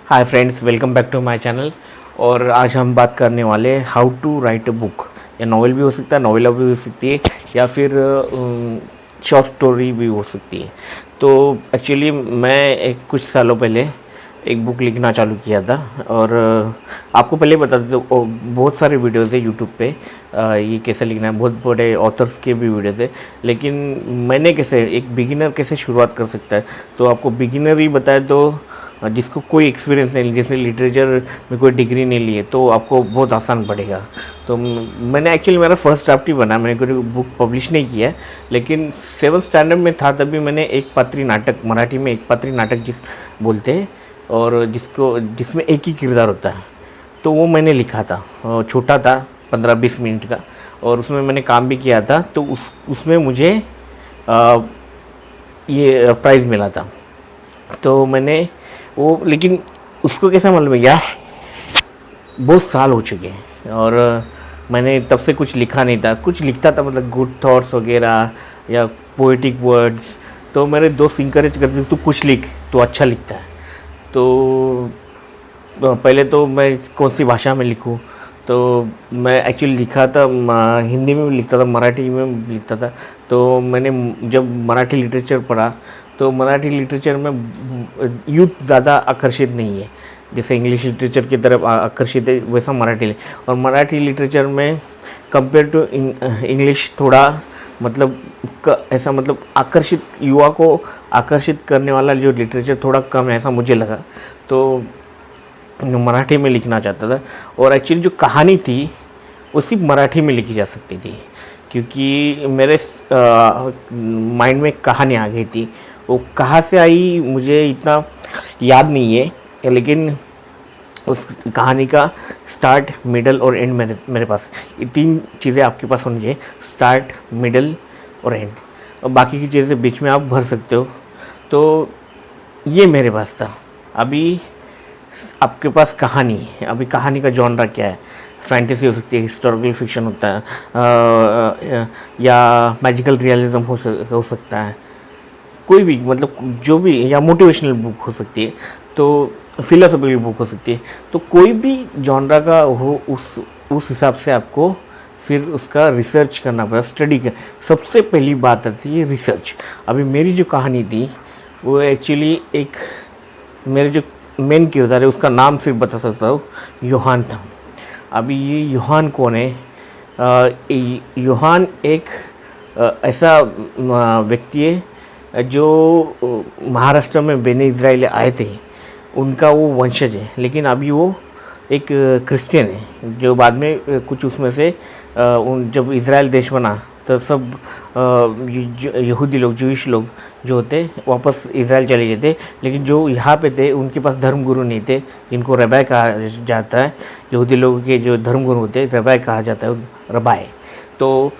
Hi friends, welcome back to my channel. और आज हम बात करने वाले हैं how to write a book. या नॉवेल भी हो सकता है, नॉवेला भी हो सकती है, या फिर शॉर्ट स्टोरी भी हो सकती है। तो एक्चुअली मैं एक कुछ सालों पहले एक बुक लिखना चालू किया था। और आपको पहले बता दें तो बहुत सारे वीडियोज़ है यूट्यूब पे, ये कैसे लिखना है, बहुत बड़े ऑथर्स के भी वीडियोज़ है। लेकिन मैंने कैसे, एक बिगिनर कैसे शुरुआत कर सकता है, तो आपको बिगिनर ही बताए तो जिसको कोई एक्सपीरियंस नहीं, जैसे लिटरेचर में कोई डिग्री नहीं ली है, तो आपको बहुत आसान पड़ेगा। तो मैंने एक्चुअली मेरा फर्स्ट ड्राफ्ट ही बना, मैंने कोई बुक पब्लिश नहीं किया है। लेकिन 7th स्टैंडर्ड में था तभी मैंने एक पात्री नाटक, मराठी में एक पात्री नाटक जिस बोलते हैं, और जिसमें एक ही किरदार होता है, तो वो मैंने लिखा था। छोटा था, 15-20 मिनट का, और उसमें मैंने काम भी किया था। तो उसमें मुझे ये प्राइज़ मिला था। तो मैंने वो, लेकिन उसको कैसा मालूम है यार, बहुत साल हो चुके हैं और मैंने तब से कुछ लिखा नहीं था। कुछ लिखता था मतलब गुड थॉट्स वगैरह या पोएटिक वर्ड्स। तो मेरे दोस्त इंकरेज करते, तू कुछ लिख, तू अच्छा लिखता है। तो पहले तो मैं कौन सी भाषा में लिखूं, तो मैं एक्चुअली लिखा था, हिंदी में भी लिखता था, मराठी में भी लिखता था। तो मैंने जब मराठी लिटरेचर पढ़ा, तो मराठी लिटरेचर में यूथ ज़्यादा आकर्षित नहीं है, जैसे इंग्लिश लिटरेचर की तरफ आकर्षित है, वैसा मराठी। और मराठी लिटरेचर में कंपेयर टू इंग्लिश थोड़ा मतलब ऐसा, मतलब आकर्षित, युवा को आकर्षित करने वाला जो लिटरेचर थोड़ा कम है, ऐसा मुझे लगा। तो मराठी में लिखना चाहता था। और एक्चुअली जो कहानी थी वो सिर्फ मराठी में लिखी जा सकती थी, क्योंकि मेरे माइंड में कहानी आ गई थी। वो कहाँ से आई मुझे इतना याद नहीं है, लेकिन उस कहानी का स्टार्ट, मिडल और एंड मेरे पास, ये 3 चीज़ें आपके पास होनी चाहिए, स्टार्ट, मिडल और एंड। और बाकी की चीज़ें बीच में आप भर सकते हो। तो ये मेरे पास था। अभी आपके पास कहानी है, अभी कहानी का जॉनरा क्या है? फैंटेसी हो सकती है, हिस्टोरिकल फिक्शन होता है, या मैजिकल रियलिज्म हो सकता है, कोई भी, मतलब जो भी, या मोटिवेशनल बुक हो सकती है, तो फिलोसॉफिकल बुक हो सकती है। तो कोई भी जॉनरा का हो, उस हिसाब से आपको फिर उसका रिसर्च करना पड़ा, स्टडी कर। सबसे पहली बात आती है रिसर्च। अभी मेरी जो कहानी थी वो एक्चुअली एक, मेरे जो मेन किरदार है उसका नाम सिर्फ बता सकता हूँ, योहान था। अभी ये योहान कौन है? योहान एक ऐसा व्यक्ति है जो महाराष्ट्र में बेने इज़राइल आए थे, उनका वो वंशज है। लेकिन अभी वो एक क्रिश्चियन है, जो बाद में कुछ उसमें से जब इज़राइल देश बना तो सब यहूदी लोग, जूइश लोग जो होते वापस इज़राइल चले गए थे। लेकिन जो यहाँ पे थे उनके पास धर्मगुरु नहीं थे, इनको रबाई कहा जाता है। यहूदी लोगों के जो धर्मगुरु होते हैं रबाई कहा जाता है, रबाई। तो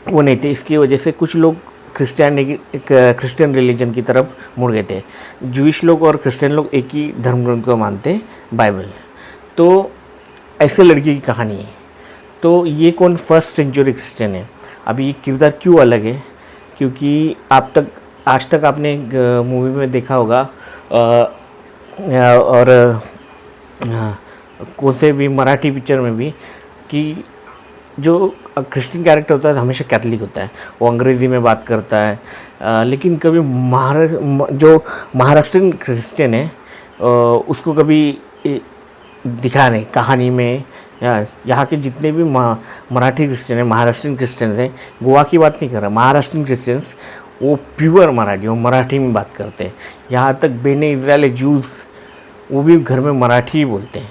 वो नहीं थे, इसकी वजह से कुछ लोग क्रिश्चियन रिलीजन की तरफ मुड़ गए थे। जूइश लोग और क्रिश्चियन लोग एक ही धर्म ग्रंथ को मानते हैं, बाइबल। तो ऐसे लड़की की कहानी है। तो ये कौन? 1st सेंचुरी क्रिश्चियन है। अभी ये किरदार क्यों अलग है? क्योंकि आज तक आपने मूवी में देखा होगा, और कौन से भी मराठी पिक्चर में भी, कि जो क्रिश्चियन कैरेक्टर होता है हमेशा कैथलिक होता है, वो अंग्रेज़ी में बात करता है। लेकिन कभी जो महाराष्ट्रियन क्रिश्चियन है उसको कभी दिखा नहीं कहानी में। यहाँ के जितने भी मराठी क्रिश्चियन हैं, महाराष्ट्रियन क्रिश्चियंस हैं, गोवा की बात नहीं कर रहा, महाराष्ट्रियन क्रिश्चियंस, वो प्योर मराठी, वो मराठी में बात करते हैं। यहाँ तक बेने इज़राइल जूस, वो भी घर में मराठी ही बोलते हैं।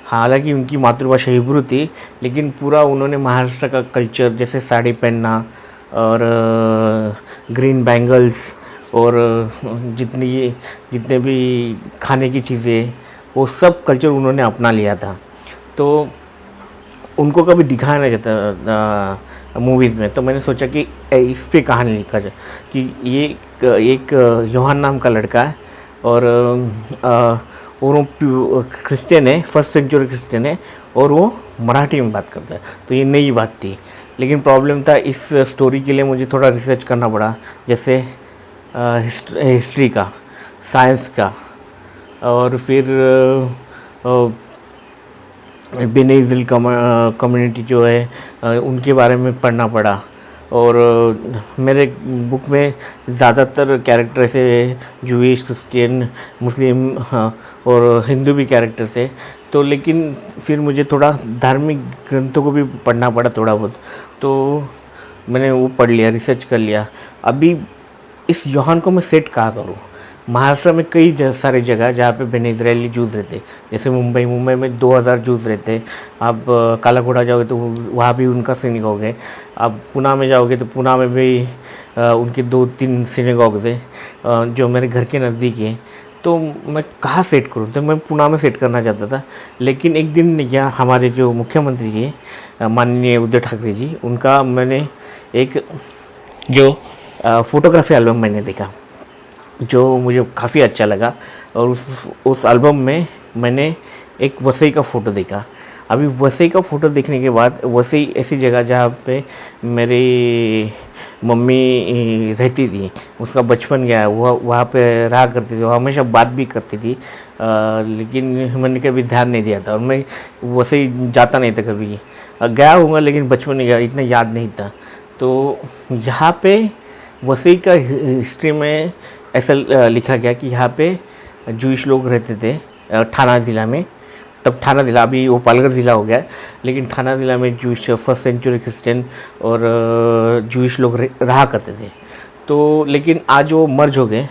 हालांकि उनकी मातृभाषा हिब्रू थी, लेकिन पूरा उन्होंने महाराष्ट्र का कल्चर, जैसे साड़ी पहनना और ग्रीन बैंगल्स और जितने भी खाने की चीज़ें, वो सब कल्चर उन्होंने अपना लिया था। तो उनको कभी दिखाया नहीं जाता मूवीज़ में। तो मैंने सोचा कि इस पे कहानी लिखा जाए, कि ये एक योहान नाम का लड़का है, और वो क्रिश्चियन है, 1st सेंचुरी क्रिश्चियन है, और वो मराठी में बात करता है। तो ये नई बात थी। लेकिन प्रॉब्लम था, इस स्टोरी के लिए मुझे थोड़ा रिसर्च करना पड़ा, जैसे हिस्ट्री का, साइंस का, और फिर बेने इज़राइल कम्युनिटी जो है उनके बारे में पढ़ना पड़ा। और मेरे बुक में ज़्यादातर कैरेक्टर ऐसे जूइश, क्रिश्चियन, मुस्लिम, हाँ, और हिंदू भी कैरेक्टर्स है। तो लेकिन फिर मुझे थोड़ा धार्मिक ग्रंथों को भी पढ़ना पड़ा थोड़ा बहुत, तो मैंने वो पढ़ लिया, रिसर्च कर लिया। अभी इस यूहान को मैं सेट कहाँ करूँ? महाराष्ट्र में कई सारे जगह जहाँ पे बेने इज़राइली जूस रहते, जैसे मुंबई में 2000 जूस रहते। आप काला घोड़ा जाओगे तो वहाँ भी उनका सिनेगॉग है। आप पुणे में जाओगे तो पुणे में भी उनके 2-3 सिनेगॉग्स है जो मेरे घर के नज़दीक है। तो मैं कहाँ सेट करूँ? तो मैं पुणे में सेट करना चाहता था, लेकिन एक दिन यहाँ हमारे जो मुख्यमंत्री जी माननीय उद्धव ठाकरे जी, उनका मैंने एक जो फ़ोटोग्राफी एल्बम मैंने देखा जो मुझे काफ़ी अच्छा लगा। और उस एल्बम में मैंने एक वसई का फ़ोटो देखा। अभी वसई का फ़ोटो देखने के बाद, वसई ऐसी जगह जहाँ पे मेरी मम्मी रहती थी, उसका बचपन गया, वहाँ पे रहा करती थी, वो हमेशा बात भी करती थी, लेकिन मैंने कभी ध्यान नहीं दिया था और मैं वसई जाता नहीं था कभी। गया हूँगा लेकिन बचपन में गया, इतना याद नहीं था। तो यहाँ पे वसई का हिस्ट्री में ऐसा लिखा गया कि यहाँ पे जूइश लोग रहते थे ठाना ज़िला में। तब ठाना ज़िला, अभी वो पालघर ज़िला हो गया है, लेकिन ठाना ज़िला में जूइश 1st सेंचुरी क्रिश्चियन और जूइश लोग रहा करते थे। तो लेकिन आज वो मर्ज हो गए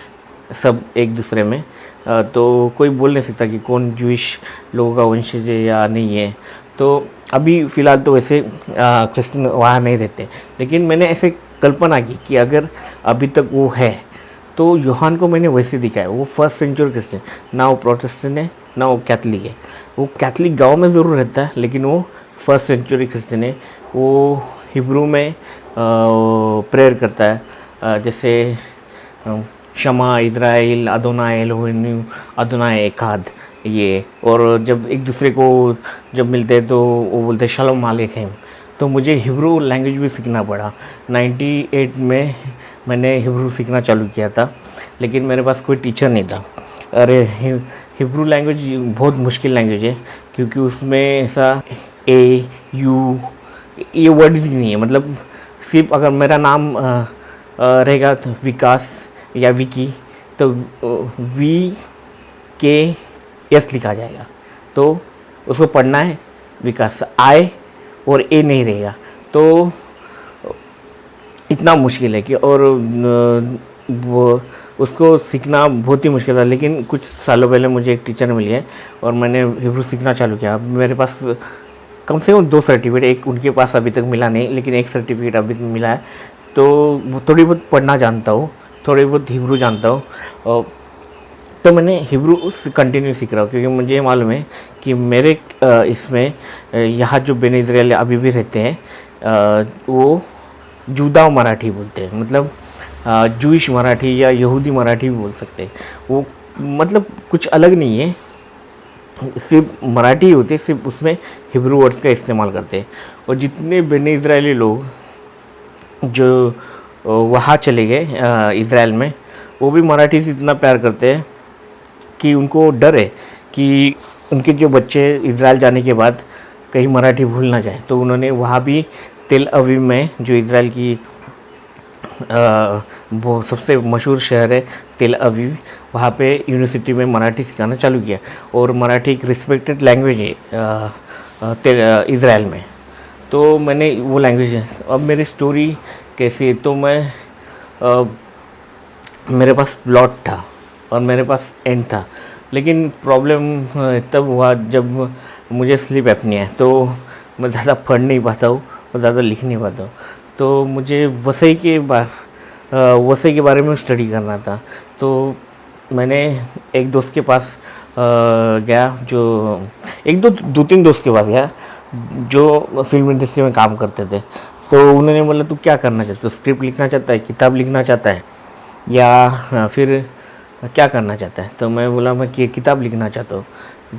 सब एक दूसरे में, तो कोई बोल नहीं सकता कि कौन जूइश लोगों का वंशज है या नहीं है। तो अभी फ़िलहाल तो वैसे क्रिश्चियन वहाँ नहीं रहते, लेकिन मैंने ऐसे कल्पना की कि अगर अभी तक वो है तो यूहान को मैंने वैसे दिखाया। वो 1st सेंचुरी क्रिश्चियन, ना वो प्रोटेस्टेंट है ना वो कैथलिक है। वो कैथलिक गांव में ज़रूर रहता है, लेकिन वो 1st सेंचुरी क्रिश्चियन है। वो हिब्रू में प्रेयर करता है, जैसे शमा इज़राइल, अदोनाय एलोहिम, अदोनाय एकाद, ये। और जब एक दूसरे को जब मिलते हैं तो वो बोलते हैं शलोम अलैकुम। तो मुझे हिब्रू लैंग्वेज भी सीखना पड़ा। 98 में मैंने हिब्रू सीखना चालू किया था, लेकिन मेरे पास कोई टीचर नहीं था। अरे हिब्रू लैंग्वेज बहुत मुश्किल लैंग्वेज है, क्योंकि उसमें ऐसा ए यू ये वर्ड्स ही नहीं है। मतलब सिर्फ अगर मेरा नाम रहेगा तो विकास या विकी, तो VKS लिखा जाएगा, तो उसको पढ़ना है विकास, आए और ए नहीं रहेगा। तो इतना मुश्किल है कि, और वो उसको सीखना बहुत ही मुश्किल था। लेकिन कुछ सालों पहले मुझे एक टीचर मिली है और मैंने हिब्रू सीखना चालू किया। मेरे पास कम से कम 2 सर्टिफिकेट, एक उनके पास अभी तक मिला नहीं, लेकिन एक सर्टिफिकेट अभी मिला है। तो थोड़ी बहुत पढ़ना जानता हूँ, थोड़ी बहुत हिब्रू जानता हूँ। तो मैंने हिब्रू कंटिन्यू सीख रहा हूँ, क्योंकि मुझे मालूम है कि मेरे इसमें यहाँ जो बेने इज़राइल अभी भी रहते हैं वो जुदा मराठी बोलते हैं। मतलब जूइश मराठी या यहूदी मराठी भी बोल सकते हैं। वो मतलब कुछ अलग नहीं है, सिर्फ मराठी होती है, सिर्फ उसमें हिब्रू वर्ड्स का इस्तेमाल करते हैं। और जितने बेने इज़राइली लोग जो वहाँ चले गए इज़राइल में, वो भी मराठी से इतना प्यार करते हैं कि उनको डर है कि उनके जो बच्चे इज़राइल जाने के बाद कहीं मराठी भूल ना जाए। तो उन्होंने वहाँ भी तेल अवीव में, जो इज़राइल की वो सबसे मशहूर शहर है तेल अवीव, वहाँ पे यूनिवर्सिटी में मराठी सिखाना चालू किया। और मराठी एक रिस्पेक्टेड लैंग्वेज है इज़राइल में। तो मैंने वो लैंग्वेज है। अब मेरी स्टोरी कैसी है, तो मैं मेरे पास प्लॉट था और मेरे पास एंड था, लेकिन प्रॉब्लम तब हुआ जब मुझे स्लीप एपनिया है, तो मैं ज़्यादा पढ़ नहीं पाता हूँ और ज़्यादा लिख नहीं पाता हूँ। तो मुझे वसई के बारे में स्टडी करना था। तो मैंने एक दोस्त के पास गया, जो एक दो तीन दोस्त के पास गया जो फिल्म इंडस्ट्री में काम करते थे। तो उन्होंने बोला तू क्या करना चाहता है, स्क्रिप्ट लिखना चाहता है, किताब लिखना चाहता है, या फिर क्या करना चाहता है। तो मैं बोला मैं किताब लिखना चाहता हूँ।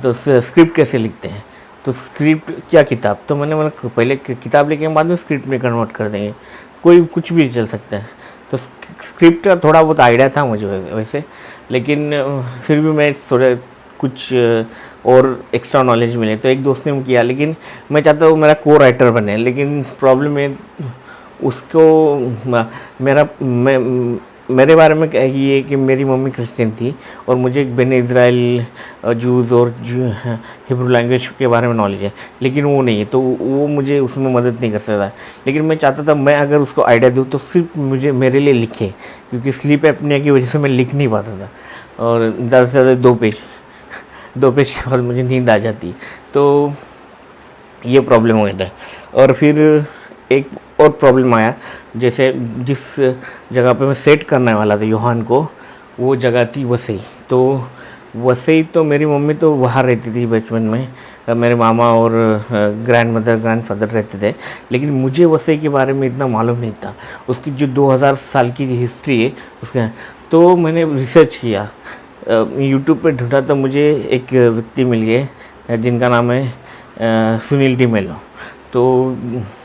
तो स्क्रिप्ट कैसे लिखते हैं, तो स्क्रिप्ट क्या किताब, तो मैंने बोला पहले किताब लिखेंगे बाद में स्क्रिप्ट में कन्वर्ट कर देंगे, कोई कुछ भी चल सकता है। तो स्क्रिप्ट का थोड़ा बहुत आइडिया था मुझे वैसे, लेकिन फिर भी मैं थोड़ा कुछ और एक्स्ट्रा नॉलेज मिले। तो एक दोस्त ने किया, लेकिन मैं चाहता हूँ मेरा को राइटर बने, लेकिन प्रॉब्लम है उसको मेरा मैं मेरे बारे में ये है कि मेरी मम्मी क्रिश्चियन थी और मुझे बने इज़राइल जूज़ और हिब्रू लैंग्वेज के बारे में नॉलेज है, लेकिन वो नहीं है, तो वो मुझे उसमें मदद नहीं कर सकता। लेकिन मैं चाहता था मैं अगर उसको आइडिया दूँ तो सिर्फ मुझे मेरे लिए लिखे, क्योंकि स्लीप एपनिया की वजह से मैं लिख नहीं पाता था और ज़्यादा से ज़्यादा 2 पेज के बाद मुझे नींद आ जाती, तो ये प्रॉब्लम हो गया था। और फिर एक और प्रॉब्लम आया, जैसे जिस जगह पे मैं सेट करने वाला था यूहान को, वो जगह थी वसई। तो वसई तो मेरी मम्मी तो वहाँ रहती थी बचपन में, मेरे मामा और ग्रैंड मदर ग्रैंड फादर रहते थे, लेकिन मुझे वसई के बारे में इतना मालूम नहीं था। उसकी जो 2000 साल की हिस्ट्री है उसका, तो मैंने रिसर्च किया, यूट्यूब पे ढूंढा, तो मुझे एक व्यक्ति मिल गए जिनका नाम है सुनील डी मेलो, तो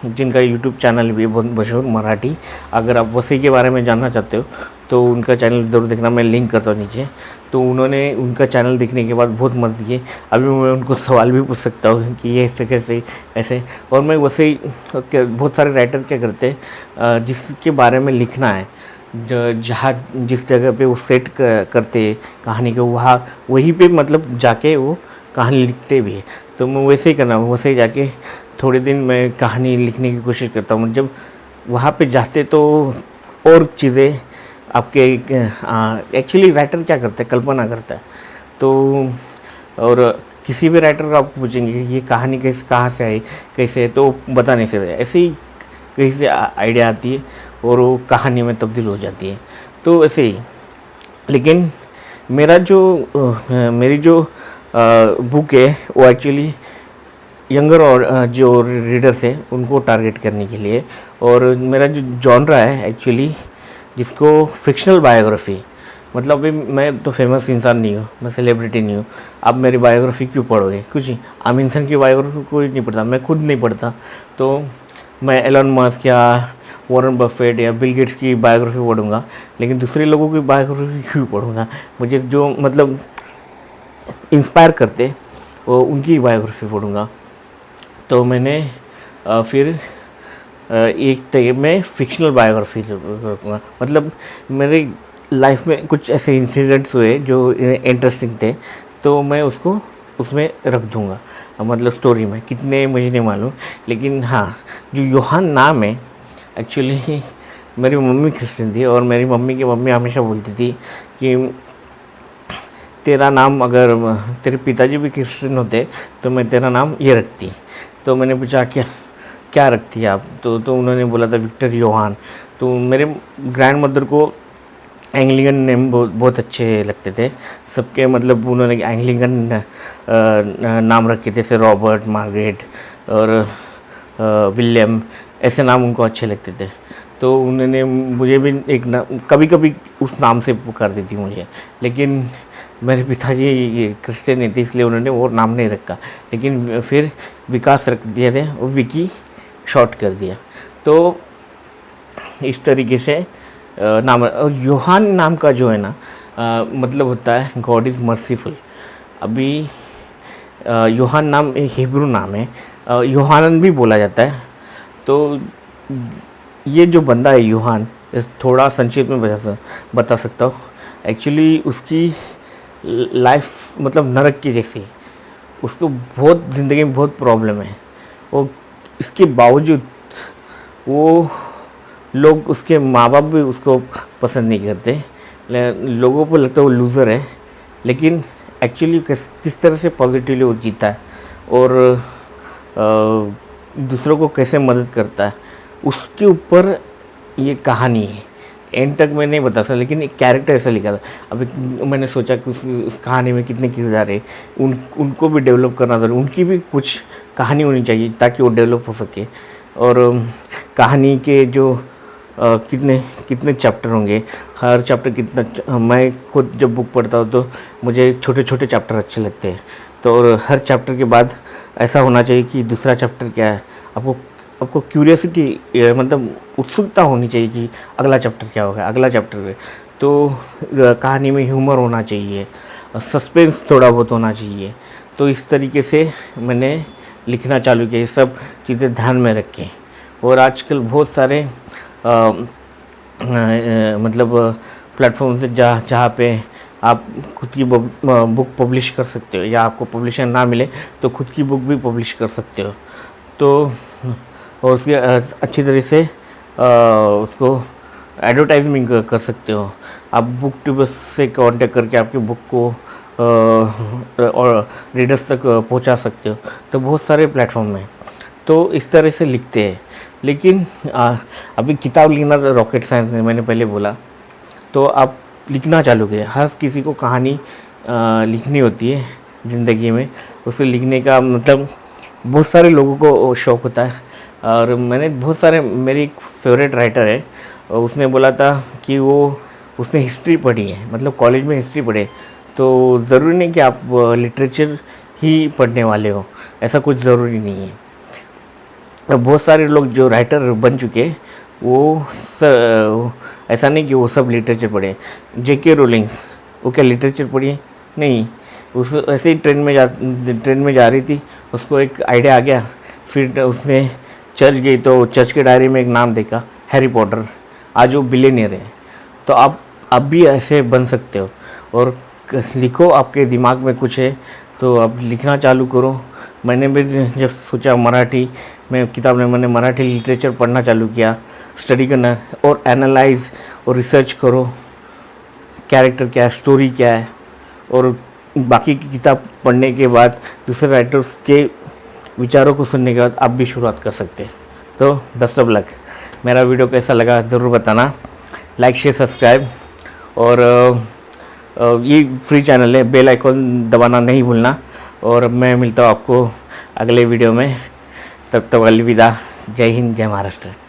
जिनका यूट्यूब चैनल भी है बहुत मशहूर मराठी। अगर आप वसई के बारे में जानना चाहते हो तो उनका चैनल ज़रूर देखना, मैं लिंक करता हूँ नीचे। तो उन्होंने उनका चैनल देखने के बाद बहुत मदद की। अभी मैं उनको सवाल भी पूछ सकता हूँ कि ये ऐसे कैसे ऐसे। और मैं वसई बहुत सारे राइटर क्या करते हैं, जिसके बारे में लिखना है, जहाँ जिस जगह पे वो सेट करते कहानी को, वहाँ वहीं पे मतलब जाके वो कहानी लिखते भी है। तो मैं वैसे ही करना, वैसे ही जाके थोड़े दिन मैं कहानी लिखने की कोशिश करता हूँ। जब वहाँ पे जाते तो और चीज़ें आपके एक्चुअली राइटर क्या करता है, कल्पना करता है। तो और किसी भी राइटर को आप पूछेंगे ये कहानी कैसे कहाँ से आई कैसे है, तो बता नहीं सकते। ऐसे ही कहीं से आइडिया आती है और वो कहानी में तब्दील हो जाती है, तो ऐसे ही। लेकिन मेरा मेरी जो बुक है वो एक्चुअली यंगर और जो रीडर्स है उनको टारगेट करने के लिए। और मेरा जो जॉनरा है एक्चुअली, जिसको फिक्शनल बायोग्राफी, मतलब अभी मैं तो फेमस इंसान नहीं हूँ, मैं सेलिब्रिटी नहीं हूँ, आप मेरी बायोग्राफी क्यों पढ़ोगे? कुछ नहीं, आम इंसान की बायोग्राफी कोई नहीं पढ़ता, मैं खुद नहीं पढ़ता। तो मैं एलन मस्क या वॉरेन बफेट या बिल गेट्स की बायोग्राफी पढ़ूंगा, लेकिन दूसरे लोगों की बायोग्राफी क्यों पढ़ूंगा? मुझे जो मतलब इंस्पायर करते वो उनकी बायोग्राफी पढ़ूंगा। तो मैंने फिर एक तय में फ़िक्शनल बायोग्राफी रखूँगा, मतलब मेरी लाइफ में कुछ ऐसे इंसिडेंट्स हुए जो इंटरेस्टिंग थे, तो मैं उसको उसमें रख दूँगा। मतलब स्टोरी में कितने मुझे नहीं मालूम, लेकिन हाँ, जो यूहान नाम है एक्चुअली, मेरी मम्मी क्रिश्चियन थी और मेरी मम्मी की मम्मी हमेशा बोलती थी कि तेरा नाम, अगर तेरे पिताजी भी क्रिश्चियन होते तो मैं तेरा नाम ये रखती। तो मैंने पूछा क्या क्या रखती है आप? तो उन्होंने बोला था विक्टर योहान। तो मेरे ग्रैंड मदर को एंग्लिकन नेम बहुत अच्छे लगते थे सबके, मतलब उन्होंने एंग्लिकन नाम रखे थे, जैसे रॉबर्ट, मार्गरेट और विलियम, ऐसे नाम उनको अच्छे लगते थे। तो उन्होंने मुझे भी एक नाम, कभी कभी उस नाम से पुकार देती मुझे, लेकिन मेरे पिताजी ये क्रिश्चियन नहीं थे इसलिए उन्होंने वो नाम नहीं रखा, लेकिन फिर विकास रख दिए थे और विकी शॉर्ट कर दिया। तो इस तरीके से नाम। और यूहान नाम का जो है ना, मतलब होता है गॉड इज़ मर्सीफुल। अभी यूहान नाम एक हिब्रू नाम है, यूहानन भी बोला जाता है। तो ये जो बंदा है यूहान, थोड़ा संक्षेप में बता सकता हूँ। एक्चुअली उसकी लाइफ मतलब नरक की जैसी, उसको बहुत ज़िंदगी में बहुत प्रॉब्लम है। वो इसके बावजूद वो लोग, उसके माँ बाप भी उसको पसंद नहीं करते, लोगों को लगता है वो लूज़र है, लेकिन एक्चुअली किस तरह से पॉजिटिवली वो जीता है और दूसरों को कैसे मदद करता है, उसके ऊपर ये कहानी है। एंड तक मैं नहीं बता सकता, लेकिन एक कैरेक्टर ऐसा लिखा था। अभी मैंने सोचा कि उस कहानी में कितने किरदार है, उनको भी डेवलप करना था, उनकी भी कुछ कहानी होनी चाहिए ताकि वो डेवलप हो सके। और कहानी के जो कितने चैप्टर होंगे, हर चैप्टर कितना, मैं खुद जब बुक पढ़ता हूँ तो मुझे छोटे छोटे चैप्टर अच्छे लगते हैं। तो और हर चैप्टर के बाद ऐसा होना चाहिए कि दूसरा चैप्टर क्या है, आपको क्यूरियोसिटी, मतलब उत्सुकता होनी चाहिए कि अगला चैप्टर क्या होगा, अगला चैप्टर है। तो कहानी में ह्यूमर होना चाहिए, सस्पेंस थोड़ा बहुत होना चाहिए। तो इस तरीके से मैंने लिखना चालू किया, ये सब चीज़ें ध्यान में रख के। और आजकल बहुत सारे मतलब प्लेटफॉर्म्स है जहाँ पे आप खुद की बुक पब्लिश कर सकते हो, या आपको पब्लिशर ना मिले तो खुद की बुक भी पब्लिश कर सकते हो। तो और उसकी अच्छी तरह से उसको एडवर्टाइजमेंट कर सकते हो। आप बुक ट्यूबर्स से कांटेक्ट करके आपकी बुक को और रीडर्स तक पहुंचा सकते हो। तो बहुत सारे प्लेटफॉर्म हैं, तो इस तरह से लिखते हैं। लेकिन अभी किताब लिखना तो रॉकेट साइंस है, मैंने पहले बोला। तो आप लिखना चालू करें। हर किसी को कहानी लिखनी होती है ज़िंदगी में। उसे लिखने का मतलब बहुत सारे लोगों को शौक़ होता है। और मैंने बहुत सारे, मेरी एक फेवरेट राइटर है, उसने बोला था कि उसने हिस्ट्री पढ़ी है, मतलब कॉलेज में हिस्ट्री पढ़े। तो ज़रूरी नहीं कि आप लिटरेचर ही पढ़ने वाले हो, ऐसा कुछ ज़रूरी नहीं है। बहुत सारे लोग जो राइटर बन चुके हैं ऐसा नहीं कि वो सब लिटरेचर पढ़े। J.K. रोलिंग्स, वो क्या लिटरेचर पढ़ी? नहीं, उस ऐसे ही ट्रेन में जा रही थी, उसको एक आइडिया आ गया, फिर उसने चर्च गई तो चर्च के डायरी में एक नाम देखा, हैरी पॉटर। आज वो बिलियनियर है। तो आप भी ऐसे बन सकते हो। और लिखो, आपके दिमाग में कुछ है तो आप लिखना चालू करो। मैंने भी जब सोचा मराठी में किताब में, मैंने मराठी लिटरेचर पढ़ना चालू किया, स्टडी करना और एनालाइज और रिसर्च करो, कैरेक्टर क्या है, स्टोरी क्या है। और बाकी की किताब पढ़ने के बाद, दूसरे राइटर्स के विचारों को सुनने के बाद आप भी शुरुआत कर सकते हैं। तो बेस्ट ऑफ लक। मेरा वीडियो कैसा लगा ज़रूर बताना, लाइक शेयर सब्सक्राइब। और ये फ्री चैनल है, बेल आइकॉन दबाना नहीं भूलना। और मैं मिलता हूँ आपको अगले वीडियो में, तब तक अलविदा। जय हिंद, जय महाराष्ट्र।